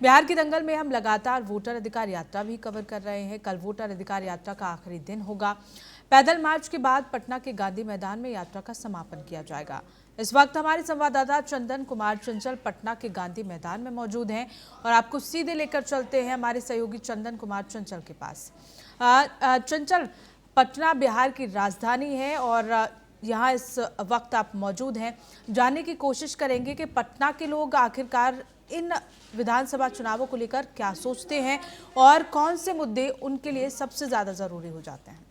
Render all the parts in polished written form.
बिहार के दंगल में हम लगातार वोटर अधिकार यात्रा भी कवर कर रहे हैं। कल वोटर अधिकार यात्रा का आखिरी दिन होगा। पैदल मार्च के बाद पटना के गांधी मैदान में यात्रा का समापन किया जाएगा। इस वक्त हमारे संवाददाता चंदन कुमार चंचल पटना के गांधी मैदान में मौजूद हैं और आपको सीधे लेकर चलते हैं हमारे सहयोगी चंदन कुमार चंचल के पास। चंचल, पटना बिहार की राजधानी है और यहाँ इस वक्त आप मौजूद हैं। जानने की कोशिश करेंगे कि पटना के लोग आखिरकार इन विधानसभा चुनावों को लेकर क्या सोचते हैं और कौन से मुद्दे उनके लिए सबसे ज्यादा जरूरी हो जाते हैं।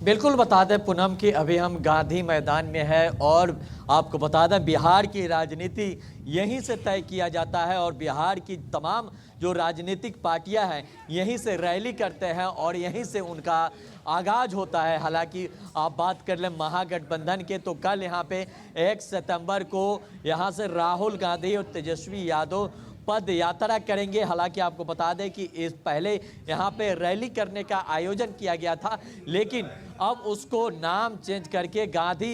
बिल्कुल बता दें पूनम कि अभी हम गांधी मैदान में है और आपको बता दें बिहार की राजनीति यहीं से तय किया जाता है और बिहार की तमाम जो राजनीतिक पार्टियां हैं यहीं से रैली करते हैं और यहीं से उनका आगाज होता है। हालांकि आप बात कर लें महागठबंधन के तो कल यहाँ पे 1 सितंबर को यहाँ से राहुल गांधी और तेजस्वी यादव पद यात्रा करेंगे। हालांकि आपको बता दें कि इस पहले यहाँ पे रैली करने का आयोजन किया गया था, लेकिन अब उसको नाम चेंज करके गांधी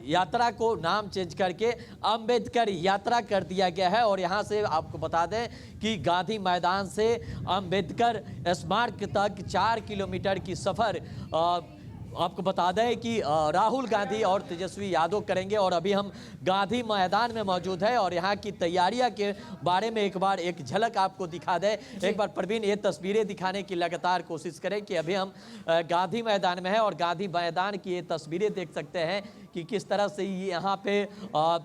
यात्रा को नाम चेंज करके अंबेडकर यात्रा कर दिया गया है। और यहाँ से आपको बता दें कि गांधी मैदान से अंबेडकर स्मारक तक 4 किलोमीटर की सफ़र आपको बता दें कि राहुल गांधी और तेजस्वी यादव करेंगे। और अभी हम गांधी मैदान में मौजूद है और यहाँ की तैयारियां के बारे में एक बार एक झलक आपको दिखा दें। एक बार प्रवीण ये तस्वीरें दिखाने की लगातार कोशिश करें कि अभी हम गांधी मैदान में है और गांधी मैदान की ये तस्वीरें देख सकते हैं कि किस तरह से यहाँ पे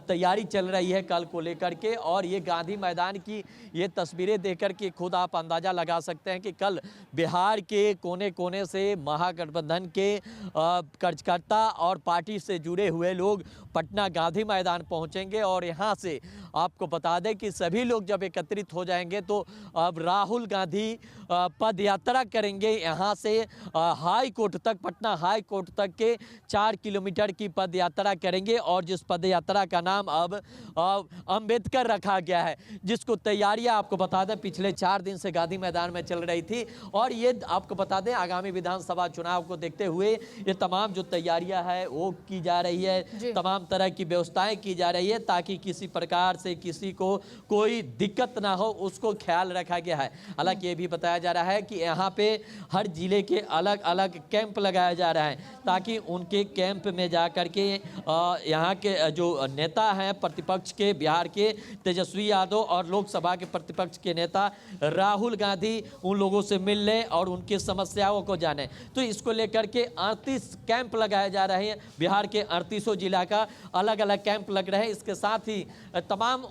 तैयारी चल रही है कल को लेकर के। और ये गांधी मैदान की ये तस्वीरें देखकर के खुद आप अंदाज़ा लगा सकते हैं कि कल बिहार के कोने कोने से महागठबंधन के कार्यकर्ता और पार्टी से जुड़े हुए लोग पटना गांधी मैदान पहुंचेंगे। और यहाँ से आपको बता दें कि सभी लोग जब एकत्रित हो जाएंगे तो अब राहुल गांधी पद यात्रा करेंगे यहाँ से हाई कोर्ट तक, पटना हाई कोर्ट तक के 4 किलोमीटर की पद यात्रा करेंगे। और जिस पद यात्रा का नाम अब अंबेडकर रखा गया है, जिसको तैयारियां आपको बता दें पिछले 4 दिन से गांधी मैदान में चल रही थी। और ये आपको बता दें आगामी विधानसभा चुनाव को देखते हुए ये तमाम जो तैयारियां है वो की जा रही है, तमाम तरह की व्यवस्थाएं की जा रही है ताकि किसी प्रकार से किसी को कोई दिक्कत ना हो, उसको ख्याल रखा गया है। हालांकि ये भी बताया जा रहा है कि यहाँ पे हर जिले के अलग अलग कैंप लगाया जा रहा है ताकि उनके कैंप में जा करके यहाँ के जो नेता हैं प्रतिपक्ष के, बिहार के तेजस्वी यादव और लोकसभा के प्रतिपक्ष के नेता राहुल गांधी उन लोगों से मिल लें और उनकी समस्याओं को जाने। तो इसको लेकर के 38 कैंप लगाए जा रहे हैं। बिहार के 38 जिला का अलग अलग कैंप लग रहे हैं। इसके साथ ही तमाम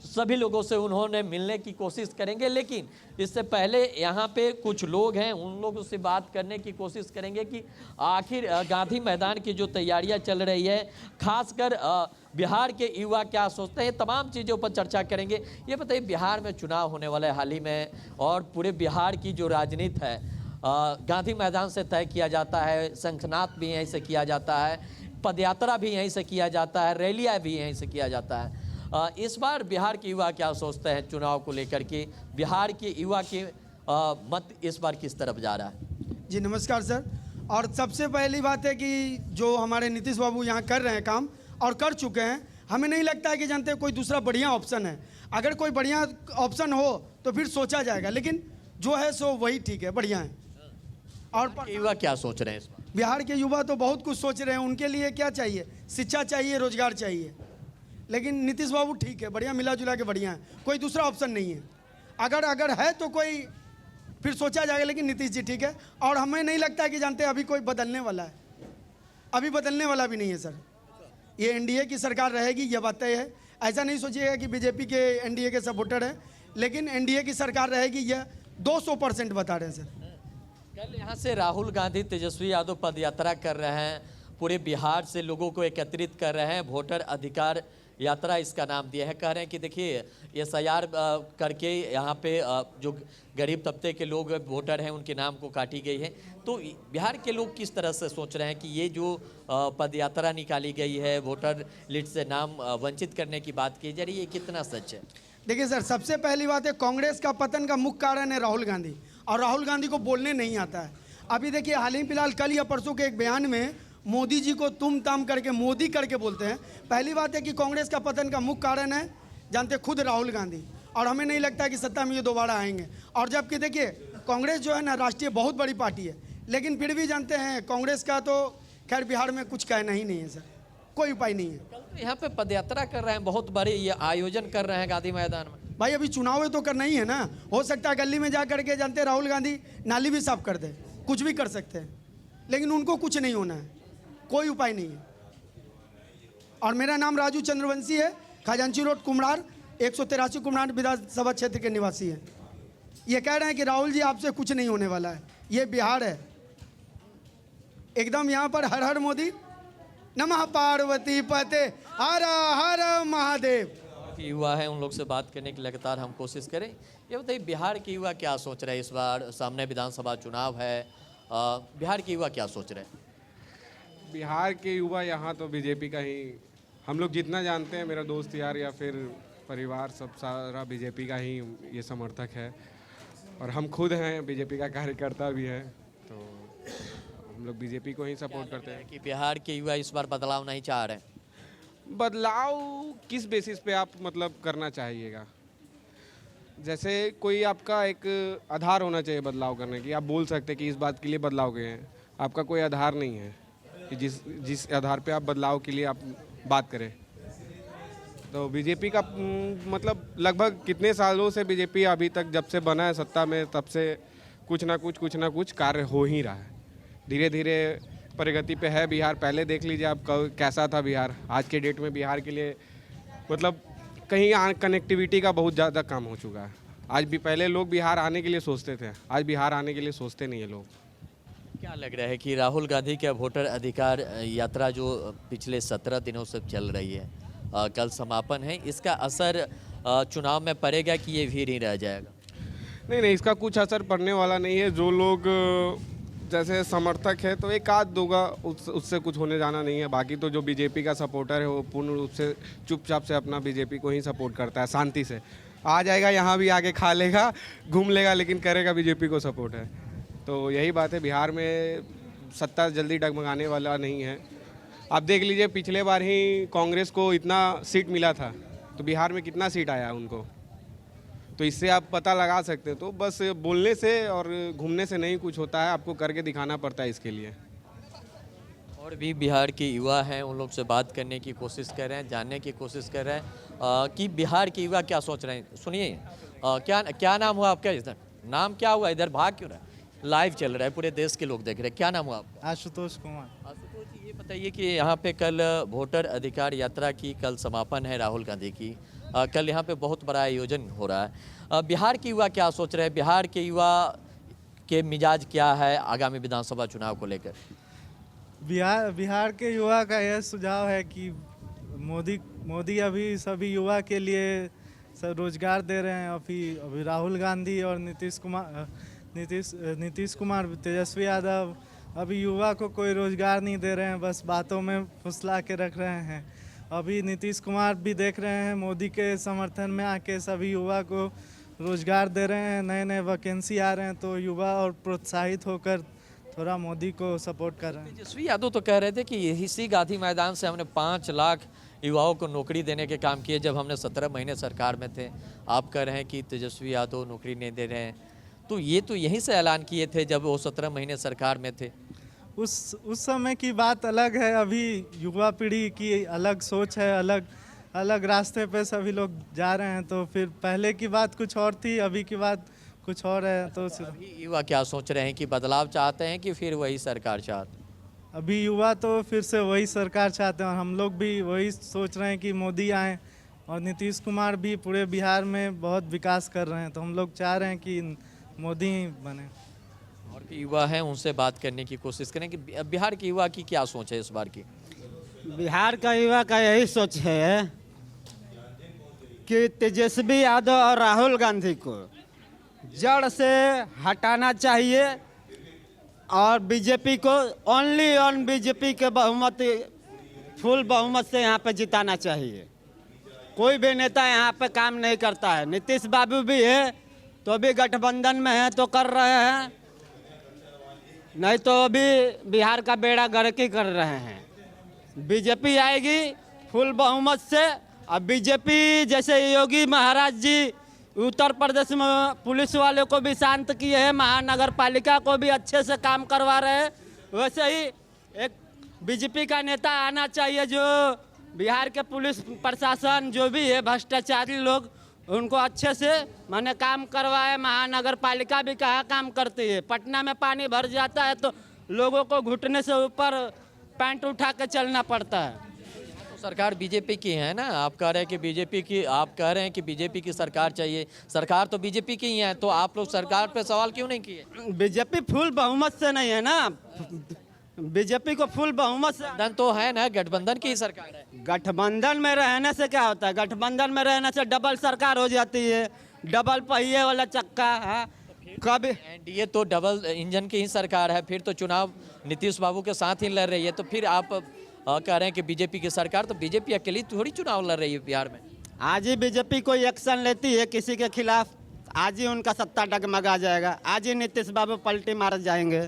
सभी लोगों से उन्होंने मिलने की कोशिश करेंगे, लेकिन इससे पहले यहाँ पे कुछ लोग हैं उन लोगों से बात करने की कोशिश करेंगे कि आखिर गांधी मैदान की जो तैयारियां चल रही है, खासकर बिहार के युवा क्या सोचते हैं, तमाम चीज़ों पर चर्चा करेंगे। ये बताइए बिहार में चुनाव होने वाले हाल ही में और पूरे बिहार की जो राजनीति है गांधी मैदान से तय किया जाता है, शंखनाद भी यहीं से किया जाता है, पदयात्रा भी यहीं से किया जाता है, रैलियाँ भी यहीं से किया जाता है। इस बार बिहार के युवा क्या सोचते हैं चुनाव को लेकर के, बिहार के युवा के मत इस बार किस तरफ जा रहा है? जी नमस्कार सर। और सबसे पहली बात है कि जो हमारे नीतीश बाबू यहाँ कर रहे हैं काम और कर चुके हैं, हमें नहीं लगता है कि जानते हैं कोई दूसरा बढ़िया ऑप्शन है। अगर कोई बढ़िया ऑप्शन हो तो फिर सोचा जाएगा, लेकिन जो है सो वही ठीक है, बढ़िया है। और युवा क्या सोच रहे हैं इस बार? बिहार के युवा तो बहुत कुछ सोच रहे हैं। उनके लिए क्या चाहिए? शिक्षा चाहिए, रोजगार चाहिए। लेकिन नीतीश बाबू ठीक है, बढ़िया मिला जुला के बढ़िया है, कोई दूसरा ऑप्शन नहीं है। अगर है तो कोई फिर सोचा जाएगा, लेकिन नीतीश जी ठीक है। और हमें नहीं लगता है कि जानते हैं अभी कोई बदलने वाला है, अभी बदलने वाला भी नहीं है सर। ये एनडीए की सरकार रहेगी, ये बात तय है। ऐसा नहीं सोचिएगा कि बीजेपी के एनडीए के सपोर्टर हैं, लेकिन एनडीए की सरकार रहेगी, यह 200% बता रहे हैं सर। कल यहाँ से राहुल गांधी तेजस्वी यादव पद यात्रा कर रहे हैं, पूरे बिहार से लोगों को एकत्रित कर रहे हैं। वोटर अधिकार यात्रा इसका नाम दिया है। कह रहे हैं कि देखिए SIR करके यहाँ पे जो गरीब तबके के लोग वोटर हैं उनके नाम को काटी गई है। तो बिहार के लोग किस तरह से सोच रहे हैं कि ये जो पद यात्रा निकाली गई है, वोटर लिस्ट से नाम वंचित करने की बात की जा रही है, ये कितना सच है? देखिए सर, सबसे पहली बात है कांग्रेस का पतन का मुख्य कारण है राहुल गांधी, और राहुल गांधी को बोलने नहीं आता है। अभी देखिए हाल ही फिलहाल कल या परसों के एक बयान में मोदी जी को तुम ताम करके मोदी करके बोलते हैं। पहली बात है कि कांग्रेस का पतन का मुख्य कारण है जानते खुद राहुल गांधी, और हमें नहीं लगता कि सत्ता में ये दोबारा आएंगे। और जबकि देखिए कांग्रेस जो है ना राष्ट्रीय बहुत बड़ी पार्टी है, लेकिन फिर भी जानते हैं कांग्रेस का तो खैर बिहार में कुछ कहना ही नहीं है सर, कोई उपाय नहीं है। कल तो यहाँ पे पदयात्रा कर रहे हैं, बहुत बड़े ये आयोजन कर रहे हैं गांधी मैदान में। भाई अभी चुनाव है तो करना ही है ना। हो सकता है गली में जा करके जानते राहुल गांधी नाली भी साफ कर दे, कुछ भी कर सकते हैं, लेकिन उनको कुछ नहीं होना है, कोई उपाय नहीं है। और मेरा नाम राजू चंद्रवंशी है, खजांची रोड कुम्हरार 183 कुम्हरार विधानसभा क्षेत्र के निवासी हैं। ये कह रहे हैं कि राहुल जी आपसे कुछ नहीं होने वाला है, ये बिहार है एकदम, यहाँ पर हर हर मोदी, नमः पार्वती पते, हर हर महादेव। युवा है उन लोग से बात करने की लगातार हम कोशिश करें। ये बताइए बिहार के युवा क्या सोच रहे हैं, इस बार सामने विधानसभा चुनाव है, बिहार के युवा क्या सोच रहे हैं? बिहार के युवा यहाँ तो बीजेपी का ही, हम लोग जितना जानते हैं, मेरा दोस्त यार या फिर परिवार सब सारा बीजेपी का ही ये समर्थक है, और हम खुद हैं बीजेपी का कार्यकर्ता भी है, तो हम लोग बीजेपी को ही सपोर्ट करते हैं। कि बिहार के युवा इस बार बदलाव नहीं चाह रहे हैं। बदलाव किस बेसिस पे आप मतलब करना चाहिएगा? जैसे कोई आपका एक आधार होना चाहिए बदलाव करने की, आप बोल सकते हैं कि इस बात के लिए बदलाव गए हैं, आपका कोई आधार नहीं है कि जिस आधार पे आप बदलाव के लिए आप बात करें। तो बीजेपी का मतलब लगभग कितने सालों से बीजेपी अभी तक जब से बना है सत्ता में, तब से कुछ ना कुछ कार्य हो ही रहा है। धीरे धीरे प्रगति पे है बिहार। पहले देख लीजिए आप कैसा था बिहार, आज के डेट में बिहार के लिए मतलब कहीं कनेक्टिविटी का बहुत ज़्यादा काम हो चुका है। आज भी पहले लोग बिहार आने के लिए सोचते थे, आज बिहार आने के लिए सोचते नहीं है लोग। क्या लग रहा है कि राहुल गांधी का वोटर अधिकार यात्रा जो पिछले 17 दिनों से चल रही है, कल समापन है, इसका असर चुनाव में पड़ेगा कि ये भीड़ ही रह जाएगा? नहीं, इसका कुछ असर पड़ने वाला नहीं है। जो लोग जैसे समर्थक है तो एक आध दोगा, उससे कुछ होने जाना नहीं है। बाकी तो जो बीजेपी का सपोर्टर है वो पूर्ण रूप से चुपचाप से अपना बीजेपी को ही सपोर्ट करता है, शांति से आ जाएगा, यहाँ भी आके खा लेगा, घूम लेगा, लेकिन करेगा बीजेपी को सपोर्ट है। तो यही बात है, बिहार में सत्ता जल्दी डगमगाने वाला नहीं है। आप देख लीजिए पिछले बार ही कांग्रेस को इतना सीट मिला था, तो बिहार में कितना सीट आया उनको, तो इससे आप पता लगा सकते हैं। तो बस बोलने से और घूमने से नहीं कुछ होता है, आपको करके दिखाना पड़ता है इसके लिए। और भी बिहार के युवा हैं, उन लोग से बात करने की कोशिश कर रहे हैं, जानने की कोशिश कर रहे हैं कि बिहार के युवा क्या सोच रहे हैं। सुनिए, क्या नाम हुआ आपका? इधर नाम क्या हुआ? इधर भाग क्यों रहा है? लाइव चल रहा है, पूरे देश के लोग देख रहे हैं। क्या नाम हुआ आपका? आशुतोष कुमार। आशुतोष जी, ये बताइए कि यहाँ पे कल वोटर अधिकार यात्रा की कल समापन है राहुल गांधी की, कल यहाँ पे बहुत बड़ा आयोजन हो रहा है। बिहार के युवा क्या सोच रहे हैं? बिहार के युवा के मिजाज क्या है आगामी विधानसभा चुनाव को लेकर? बिहार के युवा का यह सुझाव है कि मोदी अभी सभी युवा के लिए सब रोजगार दे रहे हैं। अभी राहुल गांधी और नीतीश कुमार तेजस्वी यादव अभी युवा को कोई रोजगार नहीं दे रहे हैं, बस बातों में फुसला के रख रहे हैं। अभी नीतीश कुमार भी देख रहे हैं मोदी के समर्थन में आके सभी युवा को रोजगार दे रहे हैं, नए नए वैकेंसी आ रहे हैं, तो युवा और प्रोत्साहित होकर थोड़ा मोदी को सपोर्ट कर रहे हैं। तेजस्वी यादव तो कह रहे थे कि इसी गांधी मैदान से हमने 5 लाख युवाओं को नौकरी देने के काम किए जब हमने 17 महीने सरकार में थे। आप कह रहे हैं कि तेजस्वी यादव नौकरी नहीं दे रहे हैं, तो ये तो यहीं से ऐलान किए थे जब वो 17 महीने सरकार में थे। उस समय की बात अलग है, अभी युवा पीढ़ी की अलग सोच है, अलग रास्ते पे सभी लोग जा रहे हैं। तो फिर पहले की बात कुछ और थी, अभी की बात कुछ और है। तो अभी युवा क्या सोच रहे हैं कि बदलाव चाहते हैं कि फिर वही सरकार चाहते हैं? अभी युवा तो फिर से वही सरकार चाहते हैं, और हम लोग भी वही सोच रहे हैं कि मोदी आए, और नीतीश कुमार भी पूरे बिहार में बहुत विकास कर रहे हैं, तो हम लोग चाह रहे हैं कि मोदी ही बने। और भी युवा हैं, उनसे बात करने की कोशिश करें कि बिहार के युवा की क्या सोच है इस बार की? बिहार का युवा का यही सोच है कि तेजस्वी यादव और राहुल गांधी को जड़ से हटाना चाहिए, और बीजेपी को ऑन बीजेपी के फुल बहुमत से यहाँ पे जिताना चाहिए। कोई भी नेता यहाँ पे काम नहीं करता है। नीतीश बाबू भी है तो भी गठबंधन में है तो कर रहे हैं, नहीं तो अभी बिहार का बेड़ा गर्क ही कर रहे हैं। बीजेपी आएगी फुल बहुमत से। अब बीजेपी जैसे योगी महाराज जी उत्तर प्रदेश में पुलिस वाले को भी शांत किए हैं, महानगर पालिका को भी अच्छे से काम करवा रहे हैं, वैसे ही एक बीजेपी का नेता आना चाहिए जो बिहार के पुलिस प्रशासन जो भी है भ्रष्टाचारी लोग उनको अच्छे से माने काम करवाए। महानगर पालिका भी कहाँ काम करती है। पटना में पानी भर जाता है तो लोगों को घुटने से ऊपर पैंट उठा के चलना पड़ता है। तो सरकार बीजेपी की है ना, आप कह रहे हैं कि बीजेपी की, आप कह रहे हैं कि बीजेपी की सरकार चाहिए। सरकार तो बीजेपी की ही है, तो आप लोग सरकार पे सवाल क्यों नहीं किए? बीजेपी फुल बहुमत से नहीं है ना, बीजेपी को फुल बहुमत से गठबंधन तो है ना, गठबंधन की ही सरकार है। गठबंधन में रहने से क्या होता है? गठबंधन में रहने से डबल सरकार हो जाती है, डबल पहिए वाला चक्का है। कभी एनडीए तो डबल इंजन की ही सरकार है, फिर तो चुनाव नीतीश बाबू के साथ ही लड़ रही है, तो फिर आप कह रहे हैं कि बीजेपी की सरकार, तो बीजेपी अकेली थोड़ी चुनाव लड़ रही है बिहार में। आज ही बीजेपी कोई एक्शन लेती है किसी के खिलाफ, आज ही उनका सत्ता डगमगा जाएगा, आज ही नीतीश बाबू पलटी मार जाएंगे।